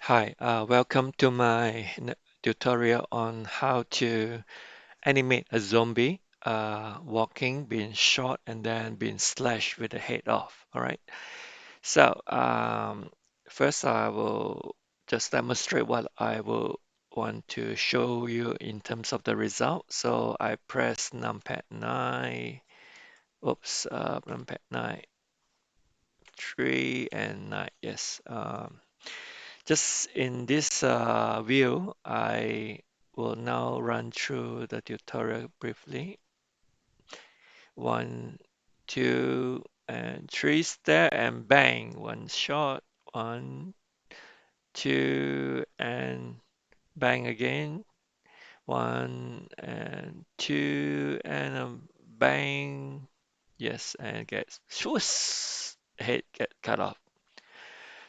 Hi, welcome to my tutorial on how to animate a zombie walking, being shot, and then being slashed with the head off. All right. So first, I will just demonstrate what I will want to show you in terms of the result. So I press numpad 9. Oops, numpad 9, 3, and 9. Yes. Just in this view, I will now run through the tutorial briefly. 1, 2, and 3 step and bang, one shot. 1, 2, and bang again. 1 and 2 and bang. Yes, and get swoosh, head get cut off.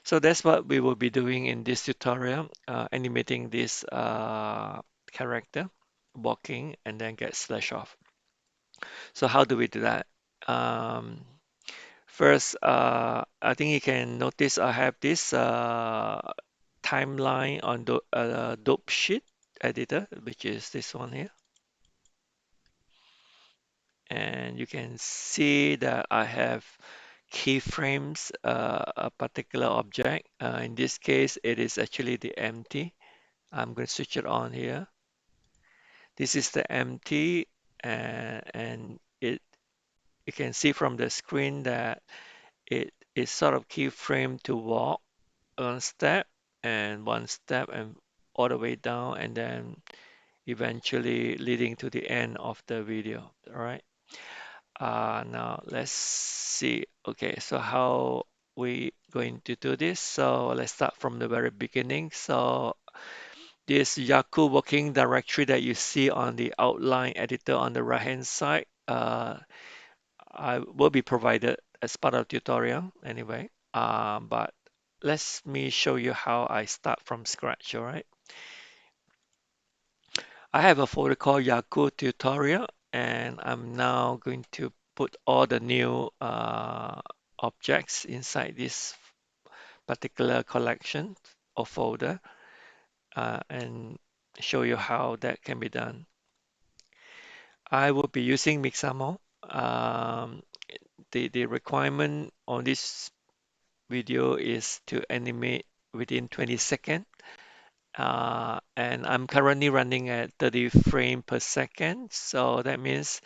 So that's what we will be doing in this tutorial, animating this character walking and then get slash off. So how do we do that? Um, First, I think you can notice I have this timeline on the dope sheet editor, which is this one here. And you can see that I have keyframes a particular object. In this case, it is actually the empty. I'm going to switch it on here. This is the empty, and it you can see from the screen that it is sort of keyframe to walk one step and one step and all the way down, and then eventually leading to the end of the video. All right. Now let's see. Okay, so how we going to do this? So let's start from the very beginning. So this Yaku working directory that you see on the outline editor on the right hand side, I will be provided as part of the tutorial anyway. But let me show you how I start from scratch, all right? I have a folder called Yaku tutorial, and I'm now going to put all the new objects inside this particular collection or folder and show you how that can be done. I will be using Mixamo. Um, the requirement on this video is to animate within 20 seconds. And I'm currently running at 30 frames per second. So that means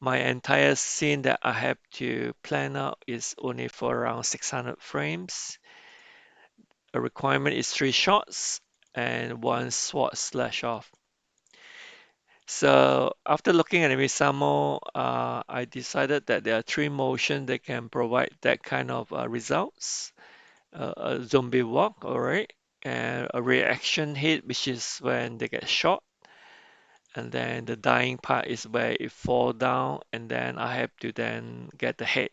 my entire scene that I have to plan out is only for around 600 frames. A requirement is 3 shots and 1 sword slash off. So after looking at Mixamo, I decided that there are 3 motions that can provide that kind of results. A zombie walk, all right, and a reaction hit, which is when they get shot, and then the dying part is where it fall down, and then I have to then get the head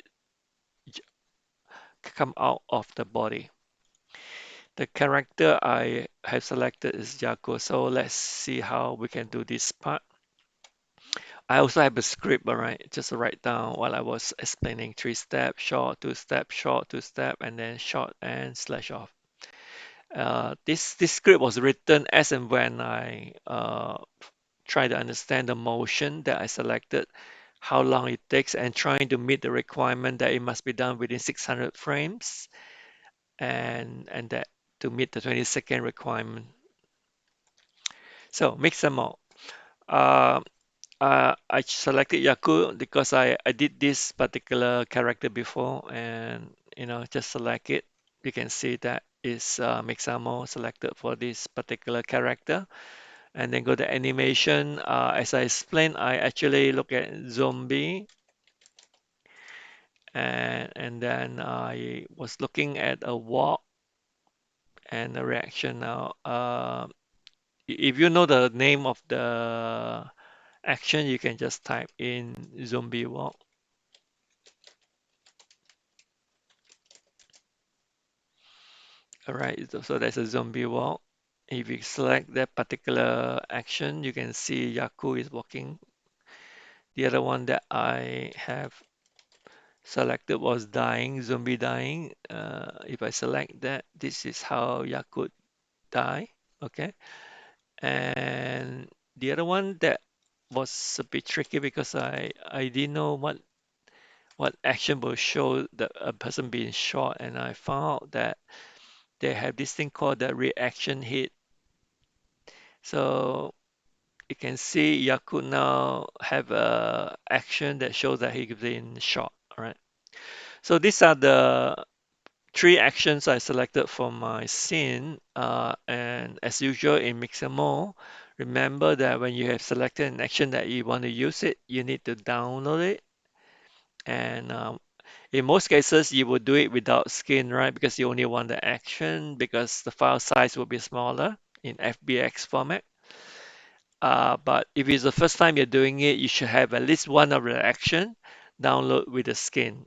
come out of the body. The character I have selected is Jaco, so let's see how we can do this part. I also have a script, all right, just write down while I was explaining 3 step, short, 2 step, short, 2 step, and then short and slash off. This script was written as and when I try to understand the motion that I selected, how long it takes, and trying to meet the requirement that it must be done within 600 frames and that to meet the 20-second requirement. So Mixamo. Uh, I selected Yaku because I did this particular character before, and just select it. You can see that is Mixamo selected for this particular character. And then go to animation. As I explained, I actually look at zombie, and then I was looking at a walk and a reaction. Now, if you know the name of the action, you can just type in zombie walk. All right, so that's a zombie walk. If you select that particular action, you can see Yaku is walking. The other one that I have selected was dying, zombie dying. If I select that, this is how Yaku die. Okay. And the other one that was a bit tricky because I didn't know what action will show that a person being shot, and I found out that they have this thing called the reaction hit. So you can see Yakut now have a action that shows that he's been shot. All right. So these are the three actions I selected for my scene. And as usual in Mixamo, remember that when you have selected an action that you want to use it, you need to download it. And in most cases, you would do it without skin, right? Because you only want the action, because the file size will be smaller in FBX format. But if it's the first time you're doing it, you should have at least one of the action download with the skin.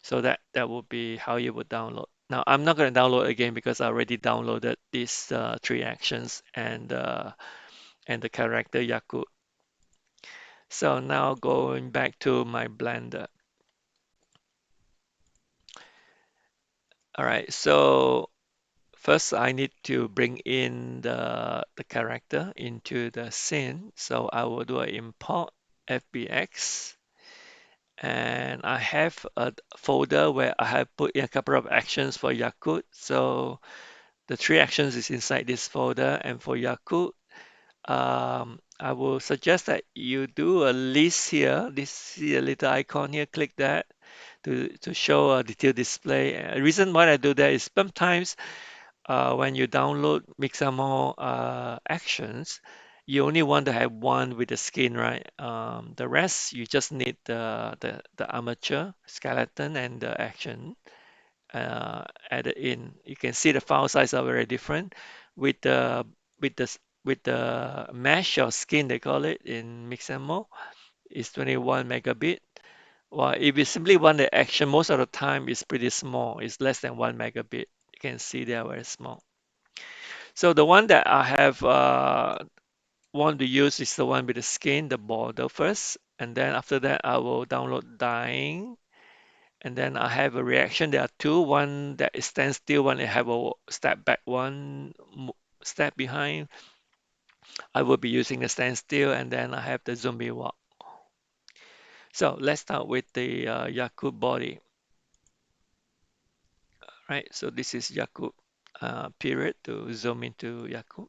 So that would be how you would download. Now I'm not going to download again because I already downloaded these three actions and the character Yakut. So now going back to my Blender. All right, so first I need to bring in the character into the scene. So I will do an import FBX, and I have a folder where I have put in a couple of actions for Yakut. So the three actions is inside this folder, and for Yakut, I will suggest that you do a list here. This see a little icon here, click that to show a detailed display. The reason why I do that is sometimes when you download Mixamo actions, you only want to have one with the skin, right? The rest you just need the armature, skeleton, and the action added in. You can see the file size are very different. With the with the mesh or skin they call it in Mixamo is 21 megabit. Well, if you simply want the action, most of the time it's pretty small. It's less than 1 megabit. You can see they are very small. So the one that I have want to use is the one with the skin, the border first, and then after that I will download dyeing, and then I have a reaction. There are two, one that is stand still, one I have a step back, one step behind. I will be using the stand still, and then I have the zombie walk. So let's start with the Yakut body, right? So this is Yakut period to zoom into Yakut.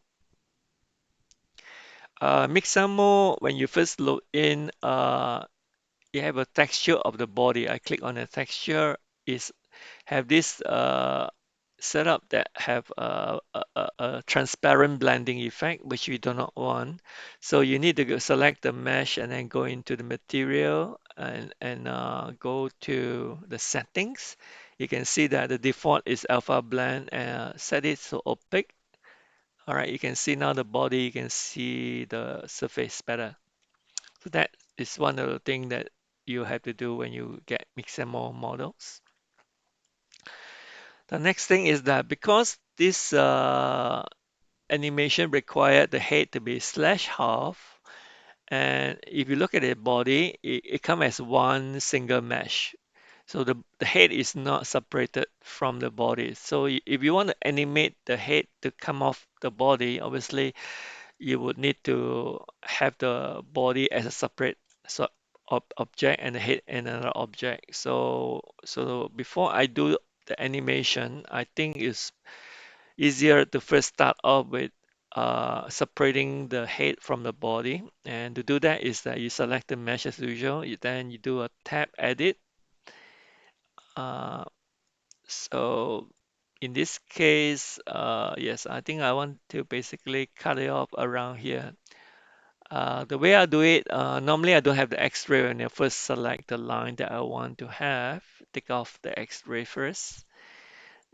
Mixamo, when you first load in, you have a texture of the body. I click on the texture, is have this setup that have a transparent blending effect, which we do not want. So you need to select the mesh and then go into the material and go to the settings. You can see that the default is alpha blend and set it to opaque. All right, you can see now the body, you can see the surface better. So that is one of the things that you have to do when you get Mixamo models. The next thing is that because this animation required the head to be slash half, and if you look at the body, it comes as one single mesh. So the head is not separated from the body. So if you want to animate the head to come off the body, obviously you would need to have the body as a separate so object and the head another object. So before I do the animation, I think it's easier to first start off with separating the head from the body. And to do that is that you select the mesh as usual. Then you do a tab edit. Uh, so in this case, yes, I think I want to basically cut it off around here. The way I do it, normally I don't have the X-ray when I first select the line that I want to have. Take off the X-ray first,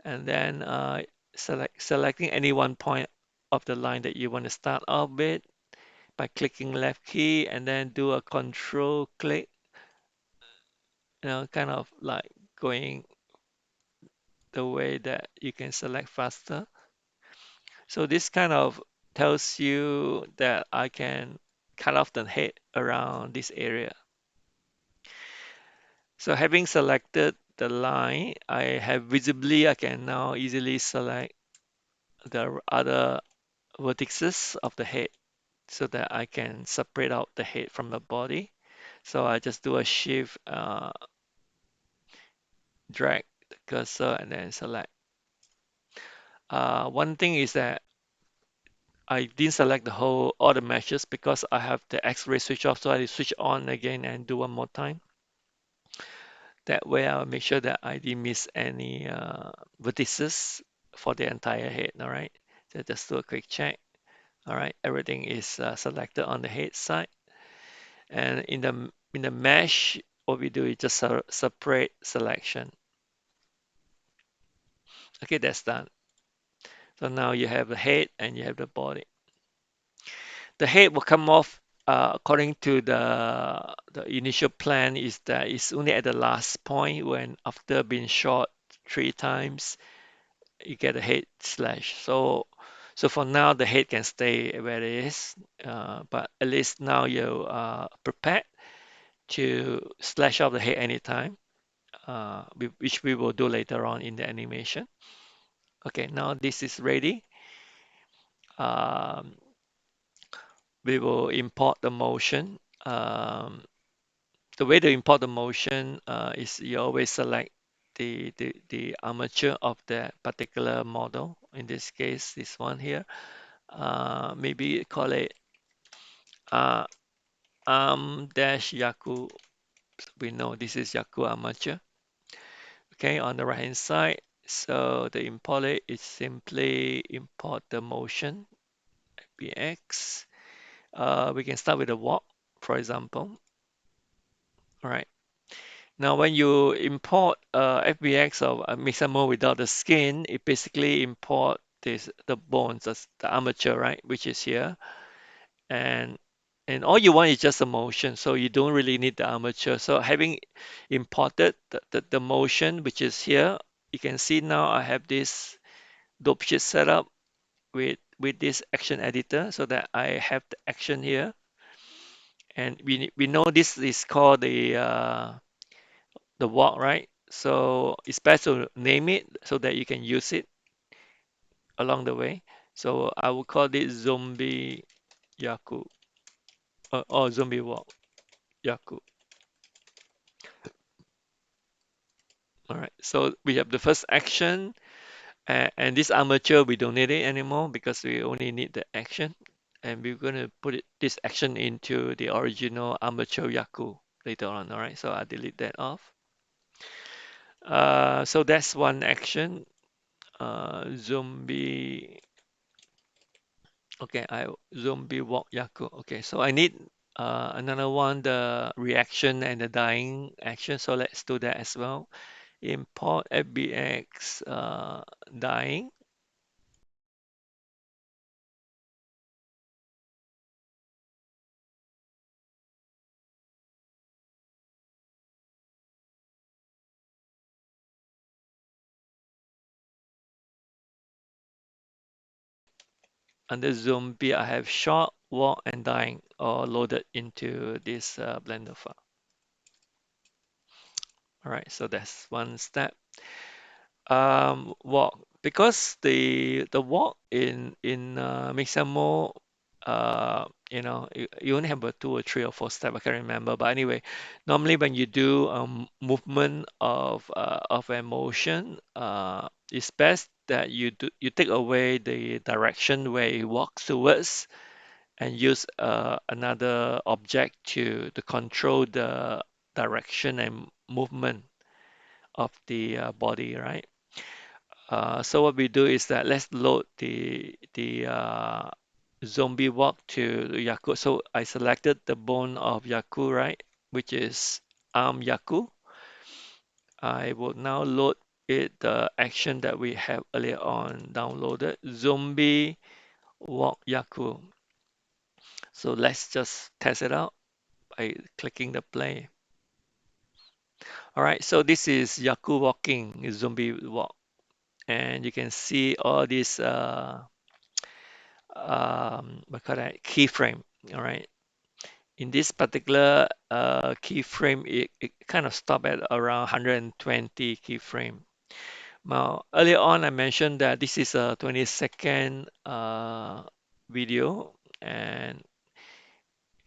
and then selecting any one point of the line that you want to start off with by clicking left key and then do a control click, kind of like going the way that you can select faster. So this kind of tells you that I can cut off the head around this area. So having selected the line, I have visibly, I can now easily select the other vertices of the head so that I can separate out the head from the body. So I just do a shift, drag the cursor, and then select. One thing is that I didn't select all the meshes because I have the X-ray switch off, so I switch on again and do one more time. That way I'll make sure that I didn't miss any vertices for the entire head. All right, so just do a quick check. All right, everything is selected on the head side, and in the mesh, what we do is just separate selection. Okay, that's done. So now you have the head and you have the body. The head will come off according to the initial plan is that it's only at the last point when after being shot 3 times you get a head slash. So for now the head can stay where it is, but at least now you are prepared to slash off the head anytime, which we will do later on in the animation. Okay, now this is ready. Um, we will import the motion. The way to import the motion is you always select the armature of that particular model. In this case, this one here. Maybe call it uh, dash Yaku. We know this is Yaku armature. Okay, on the right hand side. So the import it is simply import the motion bx. We can start with the walk, for example. All right. Now, when you import FBX or Mixamo without the skin, it basically import the bones, the armature, right, which is here, and all you want is just a motion, so you don't really need the armature. So having imported the motion, which is here, you can see now I have this dope sheet set up with this action editor, so that I have the action here, and we know this is called the walk, right? So it's best to name it so that you can use it along the way. So I will call this zombie Yaku or zombie walk Yaku. All right. So we have the first action, and this armature we don't need it anymore because we only need the action, and we're going to put this action into the original armature Yaku later on. All right. So I delete that off. So that's one action. Zombie. Okay, I zombie walk Yaku. Okay, so I need another one, the reaction and the dying action. So let's do that as well. Import FBX dying. Under zombie, I have shot, walk, and dying all loaded into this Blender file. All right, so that's one step. Walk, because the walk in Mixamo, you only have a 2 or 3 or 4 step. I can't remember, but anyway, normally when you do movement of a motion, it's best that you take away the direction where it walks towards and use another object to control the direction and movement of the body, right? So what we do is that let's load the zombie walk to Yaku. So I selected the bone of Yaku, right, which is arm Yaku. I will now load the action that we have earlier on downloaded, zombie walk Yaku. So let's just test it out by clicking the play. All right, so this is Yaku walking, zombie walk, and you can see all these what call that keyframe. All right, in this particular keyframe, it kind of stop at around 120 keyframe. Now, earlier on, I mentioned that this is a 20-second video, and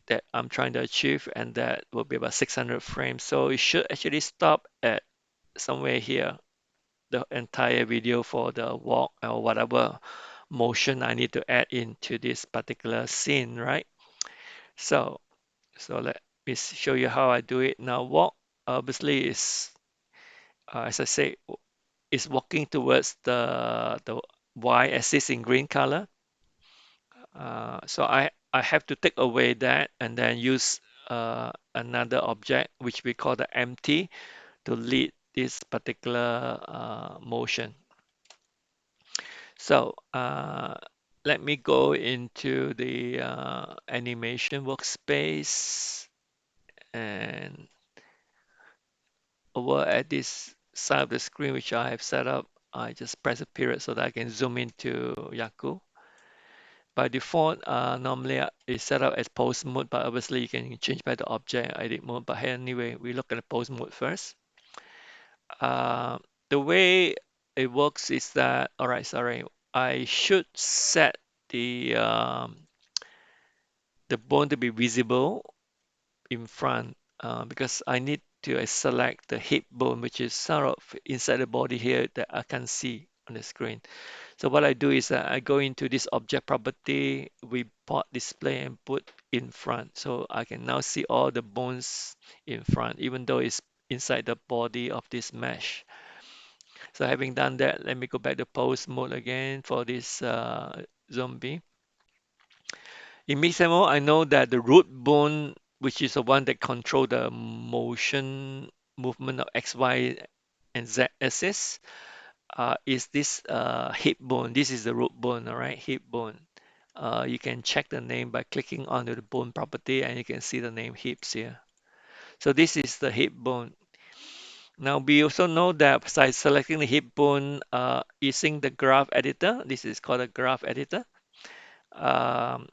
that I'm trying to achieve, and that will be about 600 frames. So it should actually stop at somewhere here, the entire video for the walk or whatever motion I need to add into this particular scene, right? So, so let me show you how I do it. Now, walk obviously is, as I say, is walking towards the y-axis in green color. So I have to take away that and then use another object which we call the empty to lead this particular motion. So let me go into the animation workspace, and over at this side of the screen which I have set up, I just press a period so that I can zoom into Yaku. By default, normally it's set up as pose mode, but obviously you can change by the object edit mode. But anyway, we look at the pose mode first. Uh, the way it works is that, all right, sorry, I should set the bone to be visible in front because I need to select the hip bone, which is sort of inside the body here that I can see on the screen. So what I do is I go into this object property, report display and put in front. So I can now see all the bones in front, even though it's inside the body of this mesh. So having done that, let me go back to pose mode again for this zombie. In Mixamo, I know that the root bone, which is the one that control the motion movement of X, Y, and Z axis, is this hip bone. This is the root bone, all right, hip bone. You can check the name by clicking on the bone property, and you can see the name hips here. So this is the hip bone. Now we also know that by selecting the hip bone using the graph editor, this is called a graph editor. Um,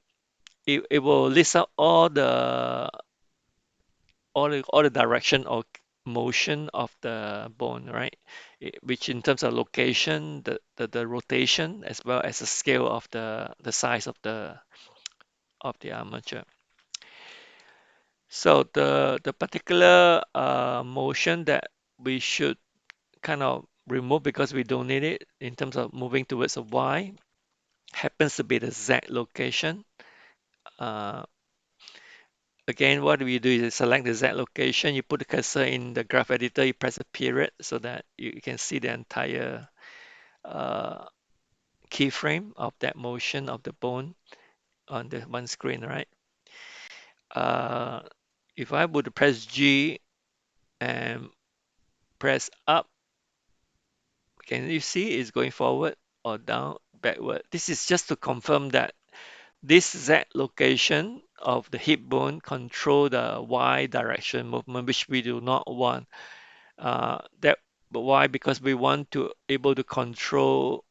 it will list out all the direction or motion of the bone, right? Which in terms of location, the rotation, as well as the scale of the size of the armature. So the particular motion that we should kind of remove because we don't need it in terms of moving towards a Y happens to be the Z location. Uh, Again, what we do is select the Z location, you put the cursor in the graph editor, you press a period so that you can see the entire uh, keyframe of that motion of the bone on the one screen, right? Uh, if I would press G and press up, can you see it's going forward or down, backward? This is just to confirm that this Z location of the hip bone control the Y direction movement, which we do not want. But why? Because we want to able to control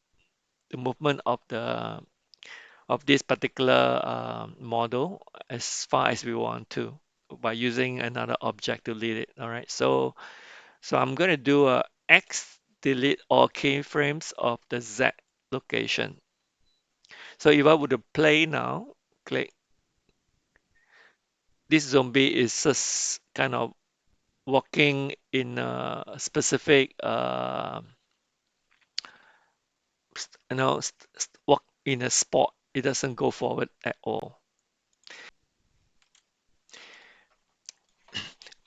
the movement of this particular model as far as we want to by using another object to lead it. All right. So I'm going to do a X delete all keyframes of the Z location. So if I would to play now, click, this zombie is just kind of walking in a specific walk in a spot. It doesn't go forward at all.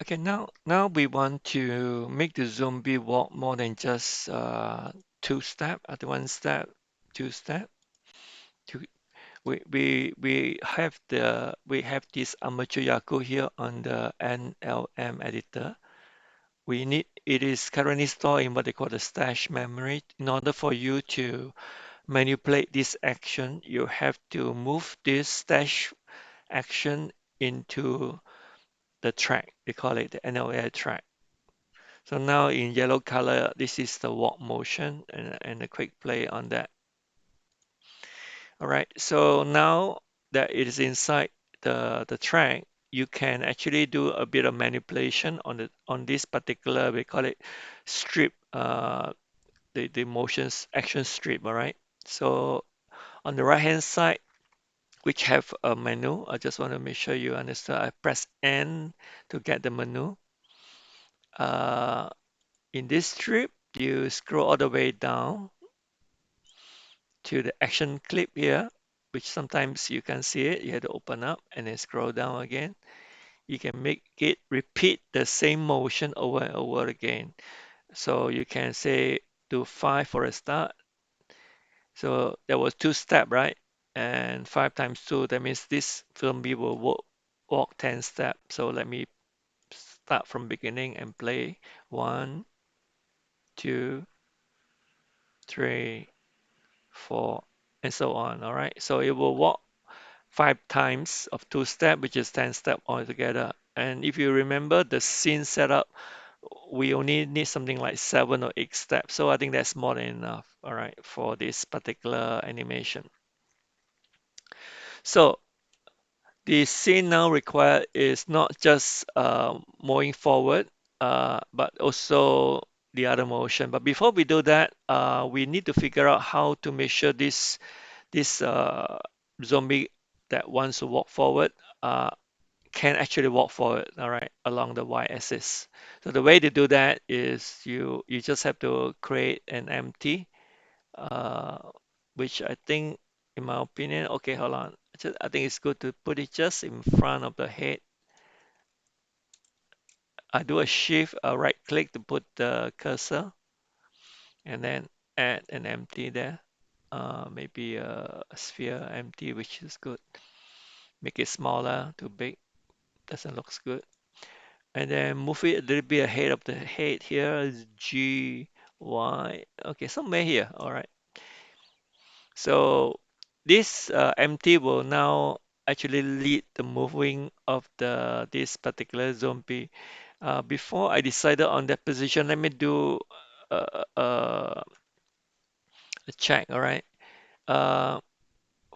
Okay, now we want to make the zombie walk more than just two step, at one step, two step. Two, we have this amateur Yaku here on the NLM editor. It is currently stored in what they call the stash memory. In order for you to manipulate this action, you have to move this stash action into the track. They call it the NLA track. So now in yellow color, this is the walk motion and a quick play on that. All right, so now that it is inside the track, you can actually do a bit of manipulation on this particular, we call it strip, the motions action strip, all right? So on the right hand side, which have a menu, I just want to make sure you understand. I press N to get the menu. Uh, in this strip, you scroll all the way down to the action clip here, which sometimes you can see it. You have to open up and then scroll down again. You can make it repeat the same motion over and over again. So you can say do 5 for a start. So there was 2 steps, right? And 5 times 2, that means this zombie will walk 10 steps. So let me start from beginning and play 1, 2, 3, 4, and so on. All right. So it will walk 5 times of 2 steps, which is 10 steps altogether. And if you remember the scene setup, we only need something like 7 or 8 steps. So I think that's more than enough, all right, for this particular animation. So the scene now required is not just moving forward, but also the other motion. But before we do that, we need to figure out how to make sure this zombie that wants to walk forward uh, can actually walk forward, all right, along the y-axis. So the way to do that is you just have to create an empty, uh, which I think, in my opinion, okay, hold on. I think it's good to put it just in front of the head. I do a shift, a right click to put the cursor, and then add an empty there. Maybe a sphere empty, which is good. Make it smaller, too big, doesn't look good. And then move it a little bit ahead of the head here is G, Y. Okay, somewhere here. All right. So this empty will now actually lead the moving of this particular zombie. Before I decided on that position, let me do a, a, a check. All right. Uh,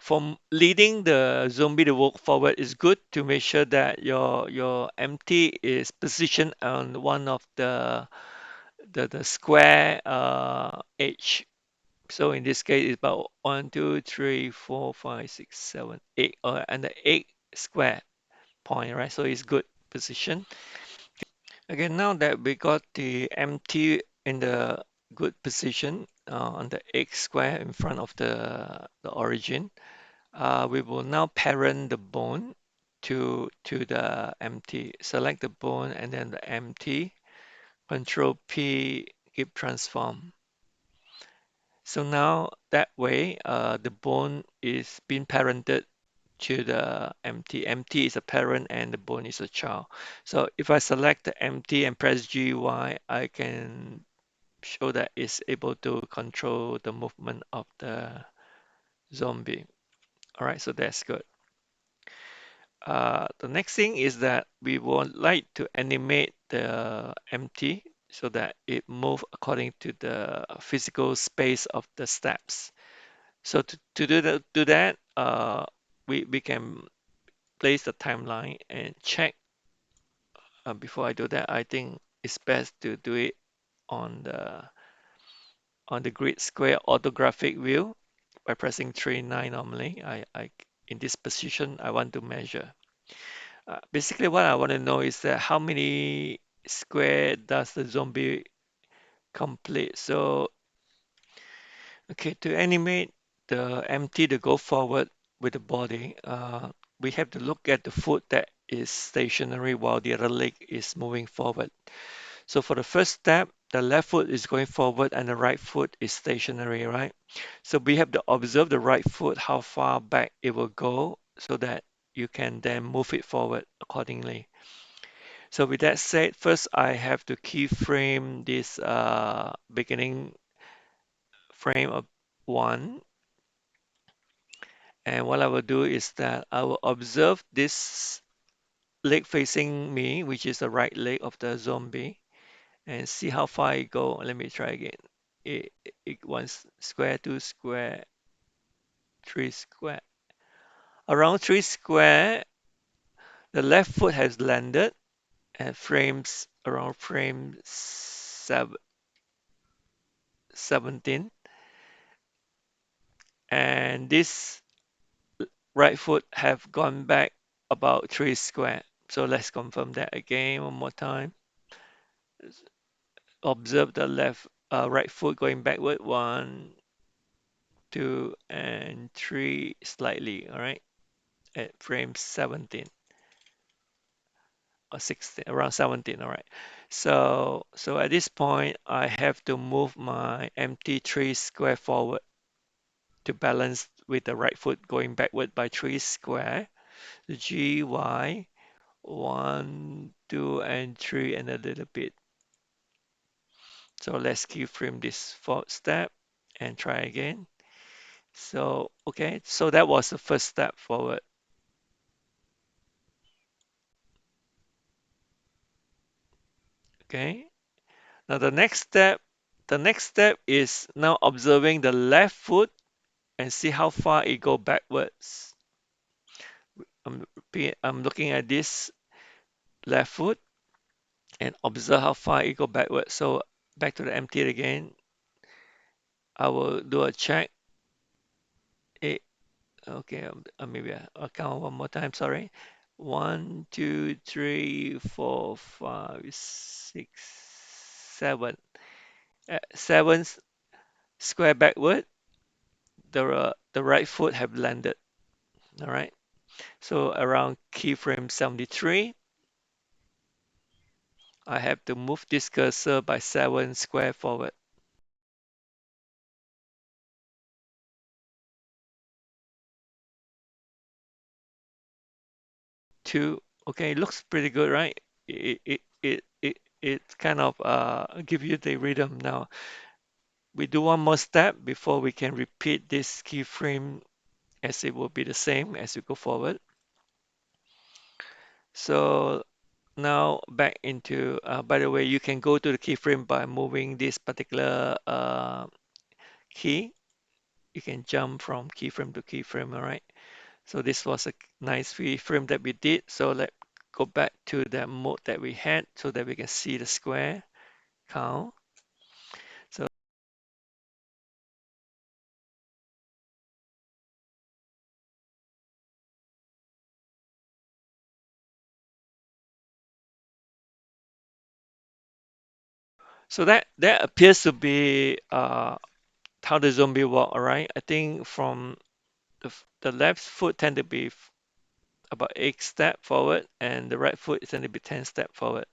from leading the zombie to walk forward, it's good to make sure that your empty is positioned on one of the square edge. So in this case, it's about 1, 2, 3, 4, 5, 6, 7, 8, and the 8 square point, right? So it's good position. Okay, now that we got the empty in the good position on the 8 square in front of the origin, we will now parent the bone to the empty. Select the bone and then the empty. Control P, give transform. So now that way, the bone is being parented to the empty. Empty is a parent and the bone is a child. So if I select the empty and press GY, I can show that it's able to control the movement of the zombie. All right, so that's good. The next thing is that we would like to animate the empty so that it move according to the physical space of the steps. So to do that, we can place the timeline and check. Before I do that, I think it's best to do it on the grid square orthographic view by pressing 3 9 normally. I in this position I want to measure. Basically, what I want to know is that how many square does the zombie complete? So, okay, to animate the empty to go forward with the body, we have to look at the foot that is stationary while the other leg is moving forward. So for the first step, the left foot is going forward and the right foot is stationary, right? So we have to observe the right foot, how far back it will go so that you can then move it forward accordingly. So with that said, first I have to keyframe this beginning frame of 1. And what I will do is that I will observe this leg facing me, which is the right leg of the zombie, and see how far it go. Let me try again. It 1 square, 2 square, 3 square. Around 3 square, the left foot has landed and frames around frame 7, 17, and this right foot have gone back about 3 square. So let's confirm that again one more time. Observe the right foot going backward, 1, 2, and 3 slightly, all right, at frame 17 or 16, around 17, all right. So at this point, I have to move my empty 3 square forward to balance with the right foot going backward by 3 square. G, Y, 1, 2, and 3, and a little bit. So let's keyframe this fourth step and try again. So, okay, so that was the first step forward. Okay, now the next step is now observing the left foot and see how far it go backwards. I'm looking at this left foot and observe how far it go backwards. So back to the empty again. I will do a check. It, okay, maybe I'll count one more time. Sorry. 1, 2, 3, 4, 5, 6, 7. 7 square backward. The right foot have landed. All right. So around keyframe 73, I have to move this cursor by 7 square forward. 2. Okay, looks pretty good, right? It kind of give you the rhythm now. We do one more step before we can repeat this keyframe as it will be the same as we go forward. So now back into, by the way, you can go to the keyframe by moving this particular key. You can jump from keyframe to keyframe, all right? So this was a nice keyframe that we did. So let's go back to the mode that we had so that we can see the square count. So, so that appears to be how the zombie walk, all right? I think from the left foot tend to be about 8 step forward, and the right foot is tend to be 10 step forward.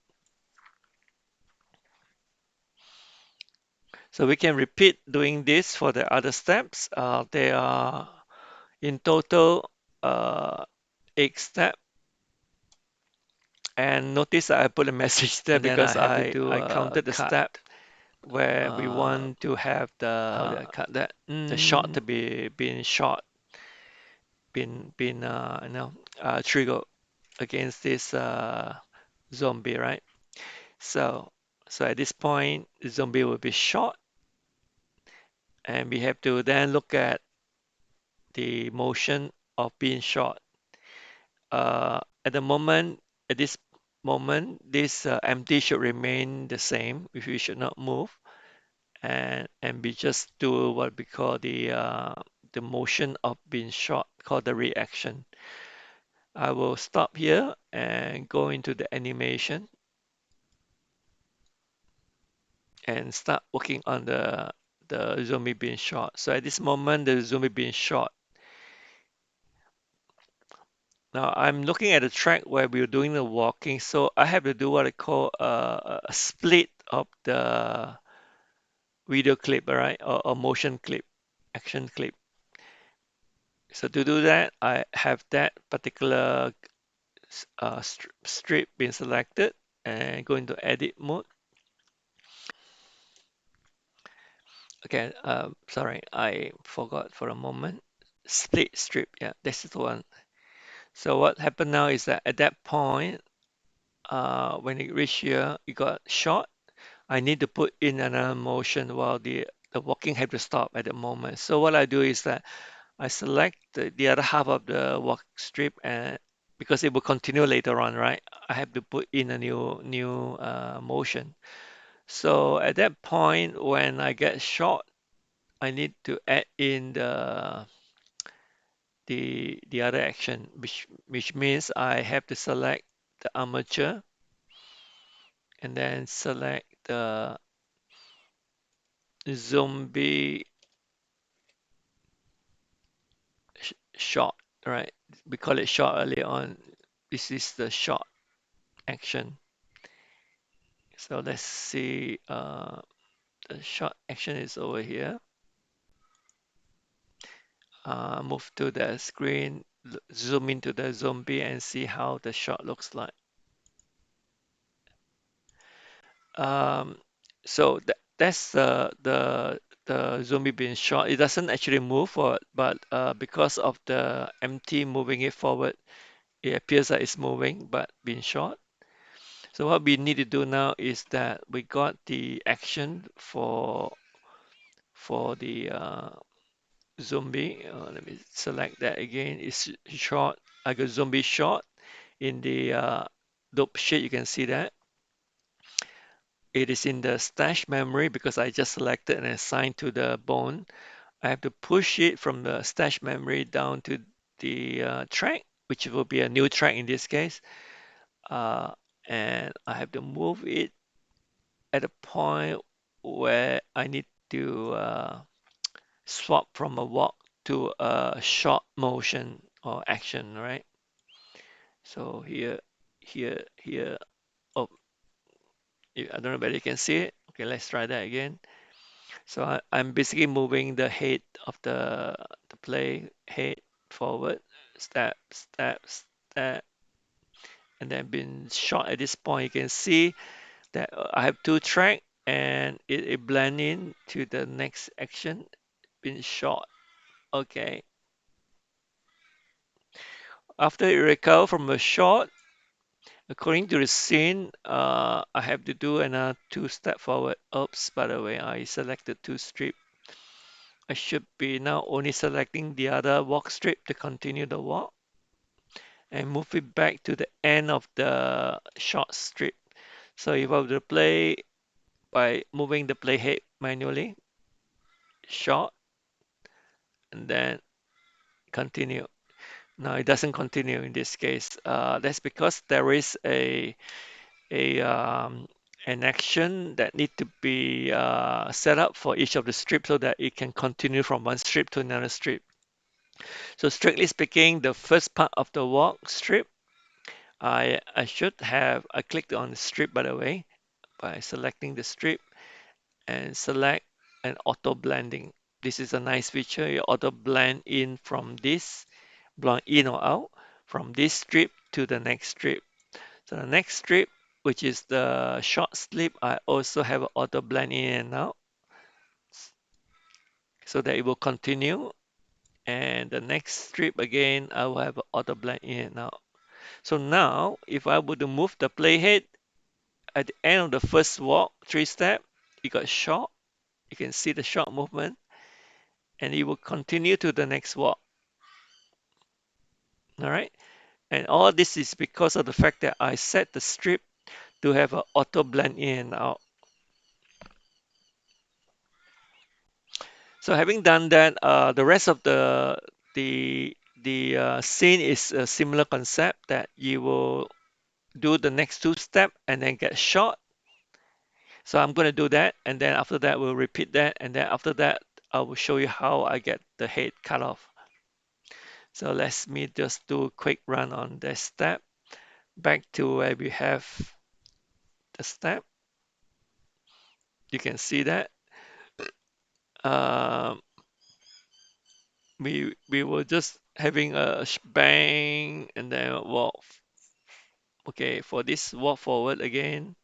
So we can repeat doing this for the other steps. They are in total 8 step. And notice that I put a message there And then I because have to I, do I a counted the cut. step where we Uh, want to have how did I cut that? the shot to be being shot, been triggered against this zombie, right? So so at this point, the zombie will be shot, and we have to then look at the motion of being shot. At the moment, at this moment, this empty should remain the same. If we should not move, and we just do what we call the motion of being shot, called the reaction. I will stop here and go into the animation and start working on the zombie being shot. So at this moment, the zombie being shot. Now I'm looking at the track where we're doing the walking, so I have to do what I call a split of the video clip, all right, or motion clip, action clip. So to do that, I have that particular strip being selected and go into edit mode. Okay, sorry, I forgot for a moment. Split strip, yeah, this is the one. So what happened now is that at that point, when it reached here, it got short. I need to put in another motion while the walking have to stop at the moment. So what I do is that I select the other half of the walk strip, and because it will continue later on, right? I have to put in a new motion. So at that point, when I get shot, I need to add in the other action, which means I have to select the armature and then select the zombie shot, right? We call it shot earlier on. This is the shot action. So let's see. The shot action is over here. Move to the screen, zoom into the zombie and see how the shot looks like. Um, so that's the zombie being shot. It doesn't actually move forward, but because of the MT moving it forward, it appears that it's moving but being shot. So what we need to do now is that we got the action for the zombie. Let me select that again. It's shot. I got zombie shot in the dope sheet. You can see that it is in the stash memory because I just selected and assigned to the bone. I have to push it from the stash memory down to the track, which will be a new track in this case. Uh, and I have to move it at a point where I need to swap from a walk to a short motion or action, right? So here. Oh, I don't know whether you can see it. Okay, let's try that again. So I'm basically moving the head of the play head forward, step, step, step, and then being shot at this point. You can see that I have two track and it blend in to the next action, being shot. Okay. After it recover from a shot, according to the scene, I have to do another two step forward. Oops, by the way, I selected two strip. I should be now only selecting the other walk strip to continue the walk and move it back to the end of the short strip. So if I were to play by moving the playhead manually, short, and then continue. Now it doesn't continue in this case. That's because there is a an action that need to be set up for each of the strips so that it can continue from one strip to another strip. So strictly speaking, the first part of the walk strip, I should have I clicked on the strip by the way by selecting the strip and select an auto blending. This is a nice feature. You auto blend in from this, blend in or out from this strip to the next strip. So the next strip, which is the short strip, I also have an auto blend in and out so that it will continue. And the next strip again, I will have an auto blend in and out. So now, if I were to move the playhead at the end of the first walk, three step, it got short. You can see the short movement, and it will continue to the next walk. All right, and all this is because of the fact that I set the strip to have an auto blend in and out. So having done that, the rest of the scene is a similar concept that you will do the next two step and then get shot. So I'm going to do that, and then after that we'll repeat that, and then after that I will show you how I get the head cut off. So let me just do a quick run on this step. Back to where we have the step. You can see that. Um, we were just having a bang and then walk. Okay, for this walk forward again,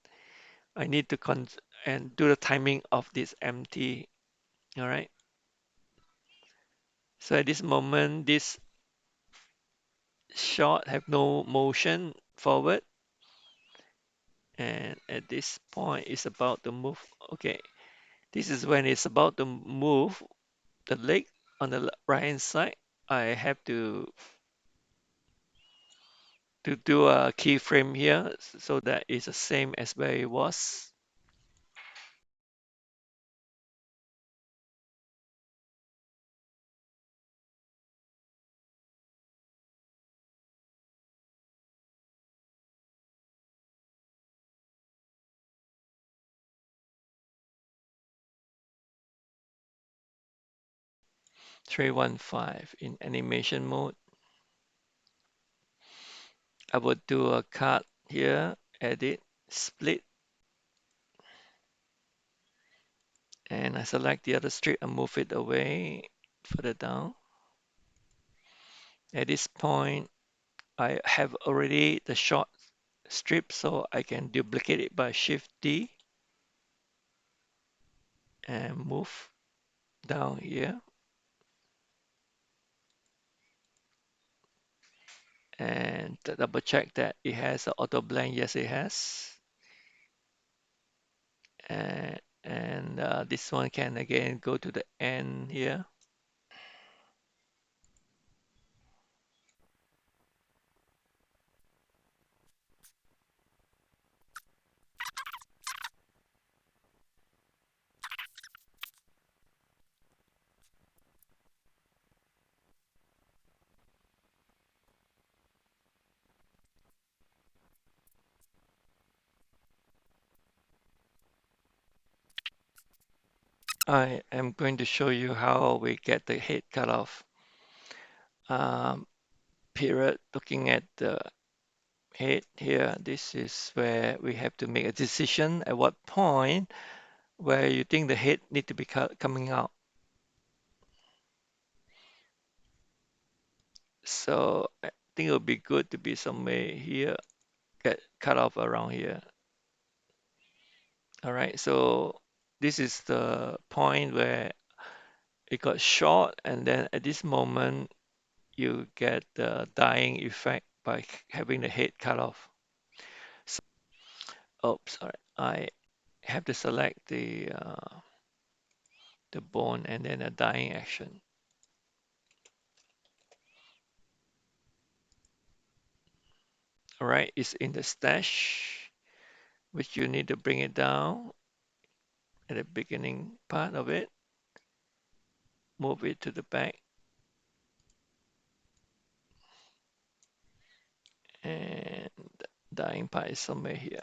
I need to and do the timing of this empty. All right. So at this moment, this shot have no motion forward, and at this point, it's about to move. Okay, this is when it's about to move the leg on the right hand side. I have to do a keyframe here so that it's the same as where it was. 315 in animation mode. I would do a cut here, edit, split, and I select the other strip and move it away further down. At this point, I have already the short strip, so I can duplicate it by Shift D and move down here and double check that it has an auto blend. Yes, it has. And this one can again go to the end here. I am going to show you how we get the head cutoff um, period. Looking at the head here, this is where we have to make a decision at what point where you think the head need to be coming out. So I think it would be good to be somewhere here, get cut off around here. All right, so this is the point where it got short, and then at this moment you get the dying effect by having the head cut off. So, oops, sorry, I have to select the bone and then a dyeing action. All right, it's in the stash, which you need to bring it down at the beginning part of it, move it to the back, and dyeing part is somewhere here.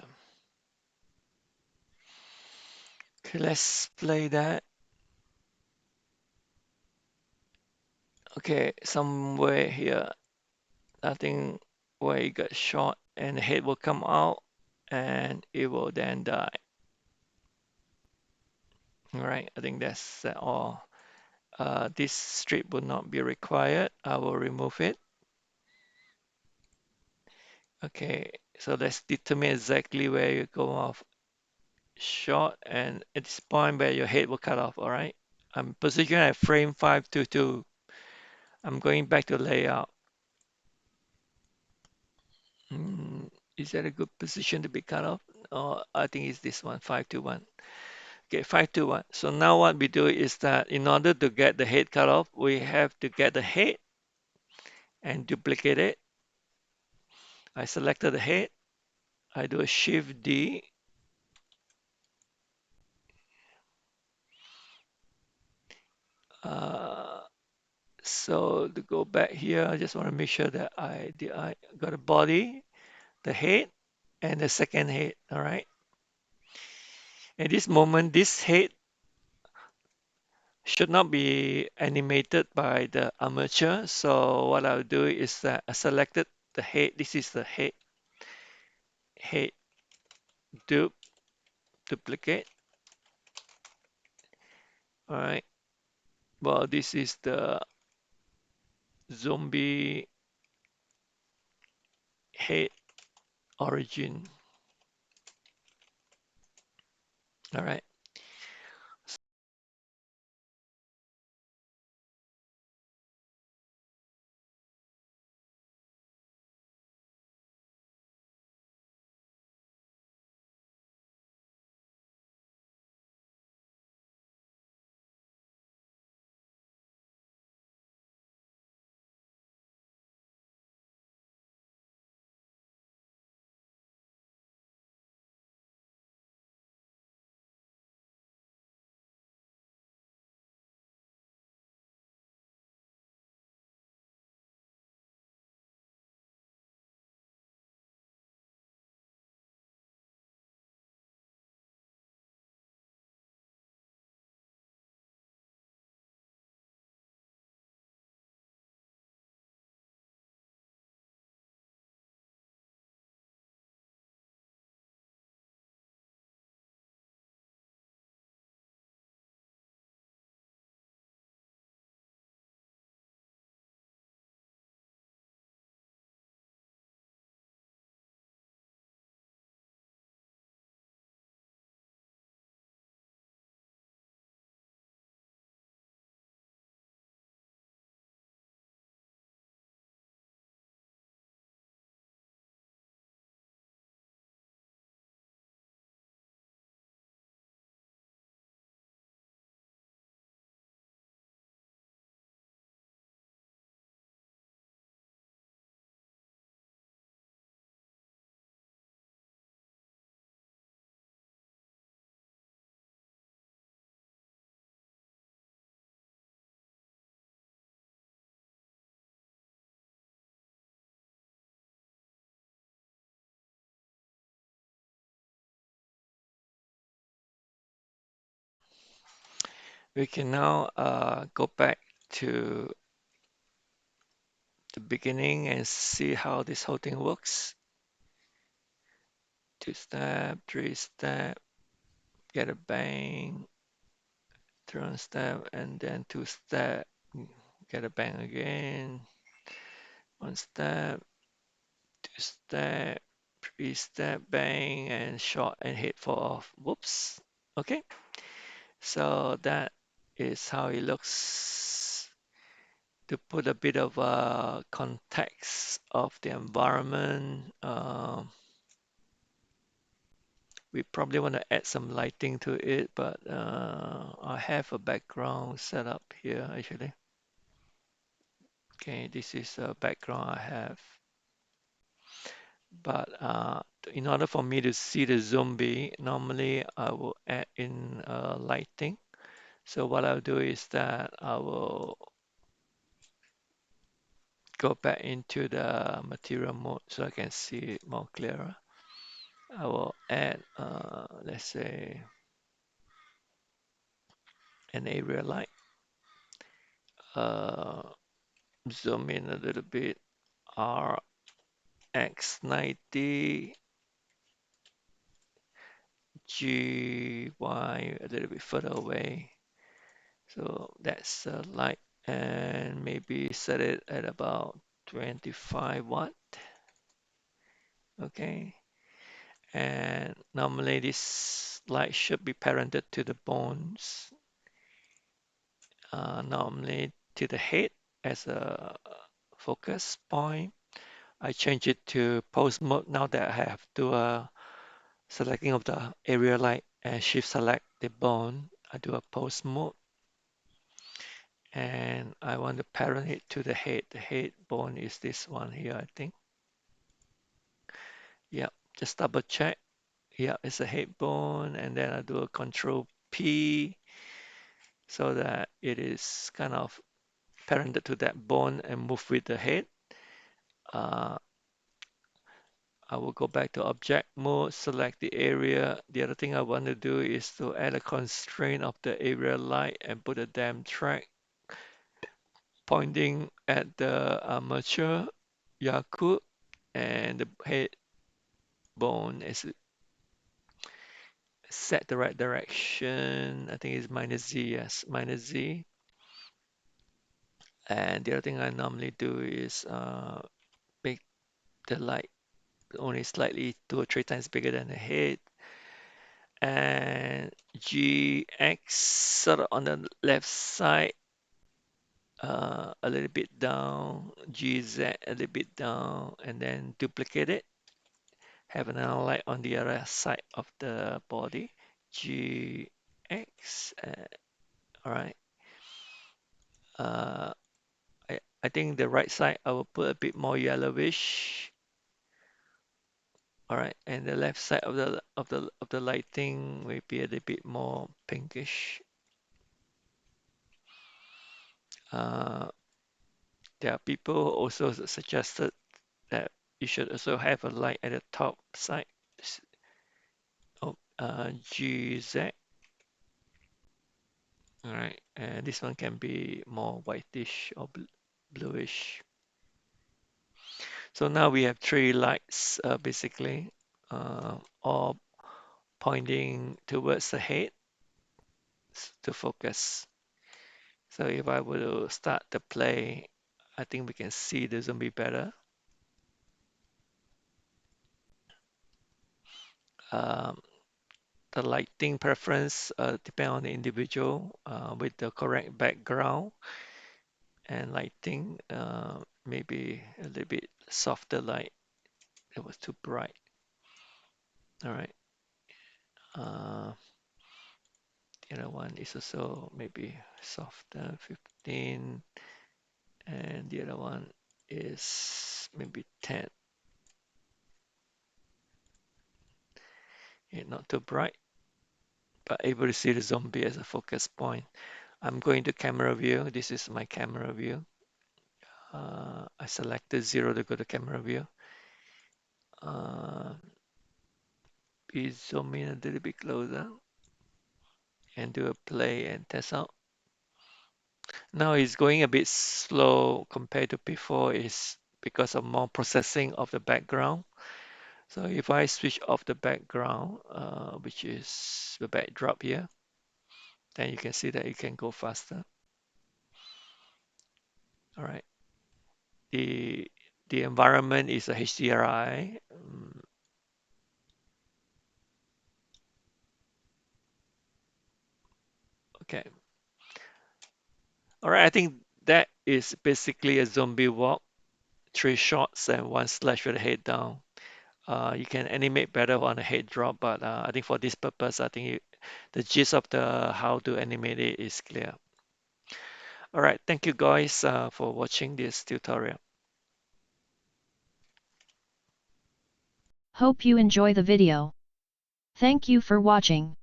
Okay, let's play that. Okay, somewhere here, I think where it got shot and the head will come out and it will then die. All right, I think that's all. This strip will not be required. I will remove it. Okay, so let's determine exactly where you go off short and at this point where your head will cut off. All right, I'm positioned at frame 522. I'm going back to layout. Hmm, is that a good position to be cut off? Oh, I think it's this one, 521. Okay, 521. So now what we do is that in order to get the head cut off, we have to get the head and duplicate it. I selected the head. I do a Shift D. Uh, so to go back here, I just want to make sure that I got a body, the head, and the second head. All right. At this moment, this head should not be animated by the armature. So what I'll do is that I selected the head. This is the head duplicate. All right. Well, this is the zombie head origin. All right. We can now go back to the beginning and see how this whole thing works. 2 step, 3 step, get a bang, turn step, and then 2 step, get a bang again, 1 step, 2 step, 3 step, bang, and short and hit fall off. Whoops. Okay, so that is how it looks. To put a bit of context of the environment, we probably want to add some lighting to it, but I have a background set up here actually. Okay, this is a background I have. But in order for me to see the zombie, normally I will add in lighting. So what I'll do is that I will go back into the material mode so I can see it more clearer. I will add, let's say, an area light. Uh, Zoom in a little bit. RX90 GY a little bit further away. So that's a light, and maybe set it at about 25 watt. Okay. And normally this light should be parented to the bones, normally to the head as a focus point. I change it to pose mode now that I have to selecting of the area light and shift select the bone. I do a pose mode and I want to parent it to the head. The head bone is this one here, I think. Yeah, just double check. Yeah, it's a head bone, and then I do a control P so that it is kind of parented to that bone and move with the head. Uh, I will go back to object mode, select the area. The other thing I want to do is to add a constraint of the area light and put a damp track pointing at the mature Yakut, and the head bone is set the right direction. I think it's -Z, yes, -Z. And the other thing I normally do is make the light only slightly 2 or 3 times bigger than the head. And GX sort of on the left side, a little bit down, GZ a little bit down, and then duplicate it. Have another light on the other side of the body, GX. All right. Uh, I think the right side I will put a bit more yellowish. All right, and the left side of the lighting may be a little bit more pinkish. Uh, there are people who also suggested that you should also have a light at the top side of GZ. All right, and this one can be more whitish or bluish. So now we have 3 lights basically, all pointing towards the head to focus. So if I were to start the play, I think we can see the zombie better. Um, the lighting preference depend on the individual with the correct background and lighting. Maybe a little bit softer light. It was too bright. All right. Uh, the other one is also maybe softer, 15, and the other one is maybe 10. Yeah, not too bright, but able to see the zombie as a focus point. I'm going to camera view. This is my camera view. I selected 0 to go to camera view. Uh, Please zoom in a little bit closer and do a play and test out. Now it's going a bit slow compared to before is because of more processing of the background. So if I switch off the background, which is the backdrop here, then you can see that it can go faster. All right. The the environment is a HDRI. Okay. All right. I think that is basically a zombie walk, three shots and one slash with the head down. You can animate better on a head drop, but I think for this purpose, I think the gist of the how to animate it is clear. All right. Thank you guys for watching this tutorial. Hope you enjoy the video. Thank you for watching.